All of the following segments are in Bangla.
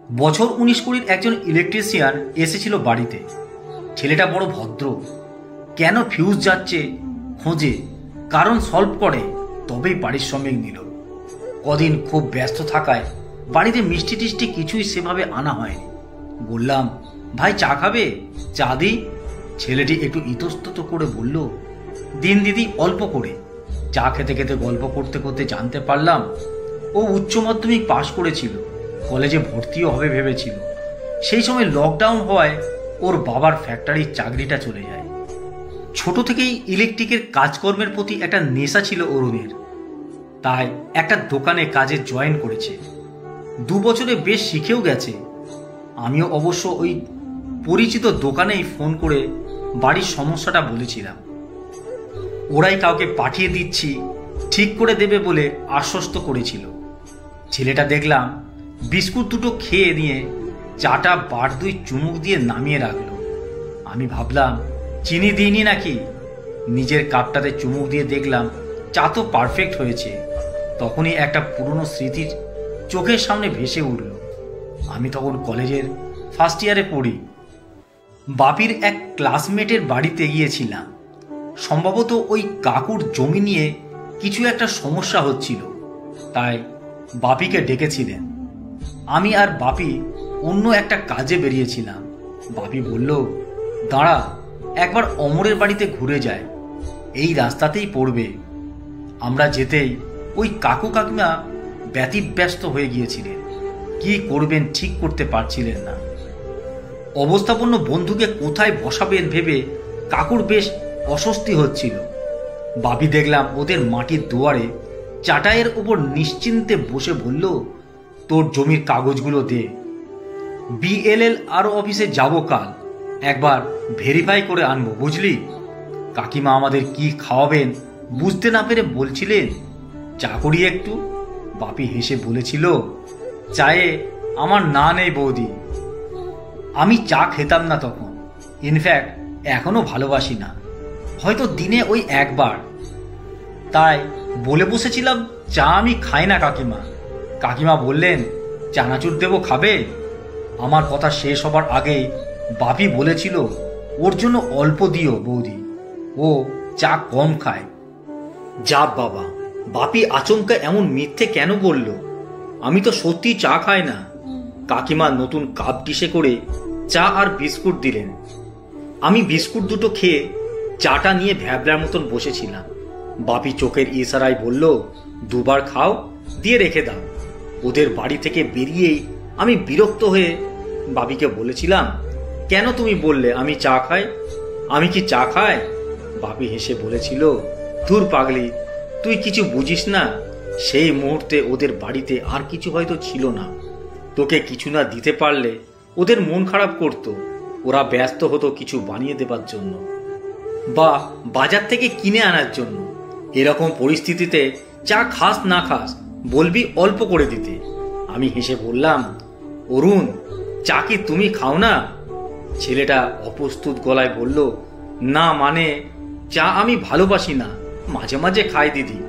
বছর 19-20 একজন ইলেকট্রিশিয়ান এসেছিল বাড়িতে। ছেলেটা বড় ভদ্র, কেন ফিউজ যাচ্ছে খোঁজে, কারণ সলভ করে, তবেই পারিশ্রমিক নিল। কদিন খুব ব্যস্ত থাকায় বাড়িতে মিষ্টি টিষ্টি কিছুই সেভাবে আনা হয়নি। বললাম, ভাই চা খাবে, চা দিই? ছেলেটি একটু ইতস্তত করে বলল, দিন দিদি, অল্প করে। চা খেতে খেতে গল্প করতে করতে জানতে পারলাম ও উচ্চ মাধ্যমিক পাশ করেছিল, কলেজে ভর্তিও হবে ভেবেছিল। সেই সময় লকডাউন হওয়ায় ওর বাবার ফ্যাক্টরির চাকরিটা চলে যায়। ছোট থেকেই ইলেকট্রিকের কাজকর্মের প্রতি একটা নেশা ছিল অরুণের, তাই একটা দোকানে কাজে জয়েন করেছে। 2 বছরে বেশ শিখেও গেছে। আমিও অবশ্য ওই পরিচিত দোকানেই ফোন করে বাড়ির সমস্যাটা বলেছিলাম। ওরাই কাউকে পাঠিয়ে দিচ্ছি ঠিক করে দেবে বলে আশ্বস্ত করেছিল। ছেলেটা দেখলাম বিস্কুট দুটো খেয়ে নিয়ে চাটা বার 2 চুমুক দিয়ে নামিয়ে রাখলো। আমি ভাবলাম চিনি দিইনি নাকি। নিজের কাপটাতে চুমুক দিয়ে দেখলাম চা তো পারফেক্ট হয়েছে। তখনই একটা পুরনো স্মৃতির চোখের সামনে ভেসে উঠল। আমি তখন কলেজের ফার্স্ট ইয়ারে পড়ি। বাপির এক ক্লাসমেটের বাড়িতে গিয়েছিলাম। সম্ভবত ওই কাকুর জমি নিয়ে কিছু একটা সমস্যা হচ্ছিল, তাই বাপিকে ডেকেছিলেন। আমি আর বাপি অন্য একটা কাজে বেরিয়েছিলাম। বাপি বলল, দাঁড়া, একবার অমরের বাড়িতে ঘুরে যায়, এই রাস্তাতেই পড়বে। আমরা যেতেই ওই কাকু কাকিমা ব্যতিব্যস্ত হয়ে গিয়েছিলেন, কি করবেন ঠিক করতে পারছিলেন না। অবস্থাপন্ন বন্ধুকে কোথায় বসাবেন ভেবে কাকুর বেশ অস্বস্তি হচ্ছিল। বাপি দেখলাম ওদের মাটির দুয়ারে চাটাইয়ের উপর নিশ্চিন্তে বসে বলল, তোর জমির কাগজগুলো দে, BLLR অফিসে যাব কাল, একবার ভেরিফাই করে আনবো, বুঝলি? কাকিমা আমাদের কি খাওয়াবেন বুঝতে না পেরে বলছিলেন, চা করি একটু? বাপি হেসে বলেছিল, চায়ে আমার না নেই বৌদি। আমি চা খেতাম না তখন, ইনফ্যাক্ট এখনো ভালোবাসি না, হয়তো দিনে ওই একবার। তাই বলে বসেছিলাম, চা আমি খাই না কাকিমা। কাকিমা বললেন, চানাচুর দেবো, খাবে? আমার কথা শেষ হবার আগেই বাপি বলেছিল, ওর জন্য অল্প দিও বৌদি, ও চা কম খায়। যা বাবা, বাপি আচমকা এমন মিথ্যে কেন বলল? আমি তো সত্যি চা খাই না। কাকিমা নতুন কাপ ডিশে করে চা আর বিস্কুট দিলেন। আমি বিস্কুট দুটো খেয়ে চাটা নিয়ে ভ্যাবলার মতন বসেছিলাম। বাপি চোখের ইশারায় বলল, 2 বার খাও, দিয়ে রেখে দাও। ওদের বাড়ি থেকে বেরিয়েই আমি বিরক্ত হয়ে বাপিকে বলেছিলাম, কেন তুমি বললে আমি চা খাই? আমি কি চা খাই? বাপি হেসে বলেছিল, ধুর পাগলি, তুই কিছু বুঝিস না। সেই মুহূর্তে ওদের বাড়িতে আর কিছু হয়তো ছিল না। তোকে কিছু না দিতে পারলে ওদের মন খারাপ করত, ওরা ব্যস্ত হতো কিছু বানিয়ে দেবার জন্য বা বাজার থেকে কিনে আনার জন্য। এরকম পরিস্থিতিতে চা খাস না খাস বলবি অল্প করে দিতে। আমি হেসে বললাম, অরুণ, চা কি তুমি খাও না? ছেলেটা অপ্রস্তুত গলায় বলল, না মানে চা আমি ভালোবাসি না, মাঝে মাঝে খাই দিদি।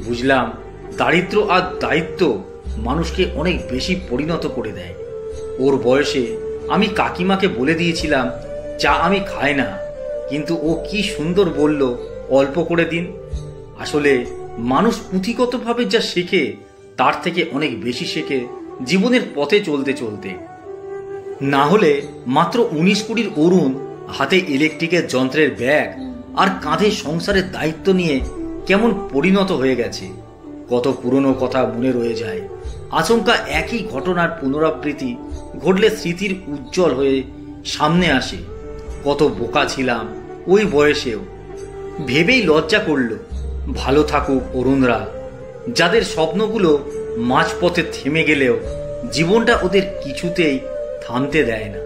বুঝলাম দারিদ্র আর দায়িত্ব মানুষকে অনেক বেশি পরিণত করে দেয়। ওর বয়সে আমি কাকিমাকে বলে দিয়েছিলাম চা আমি খাই না, কিন্তু ও কি সুন্দর বলল, অল্প করে দিন। আসলে মানুষ পুঁথিগতভাবে যা শেখে তার থেকে অনেক বেশি শেখে জীবনের পথে চলতে চলতে। না হলে মাত্র 19-20 অরুণ হাতে ইলেকট্রিকের যন্ত্রের ব্যাগ আর কাঁধে সংসারের দায়িত্ব নিয়ে কেমন পরিণত হয়ে গেছে। কত পুরনো কথা মনে রয়ে যায়। আচমকা একই ঘটনার পুনরাবৃত্তি ঘটলে স্মৃতির উজ্জ্বল হয়ে সামনে আসে। কত বোকা ছিলাম ওই বয়সেও। ভেবেই লজ্জা করল। ভালো থাকুক অরুণরা, যাদের স্বপ্নগুলো মাঝপথে থেমে গেলেও জীবনটা ওদের কিছুতেই থামতে দেয় না।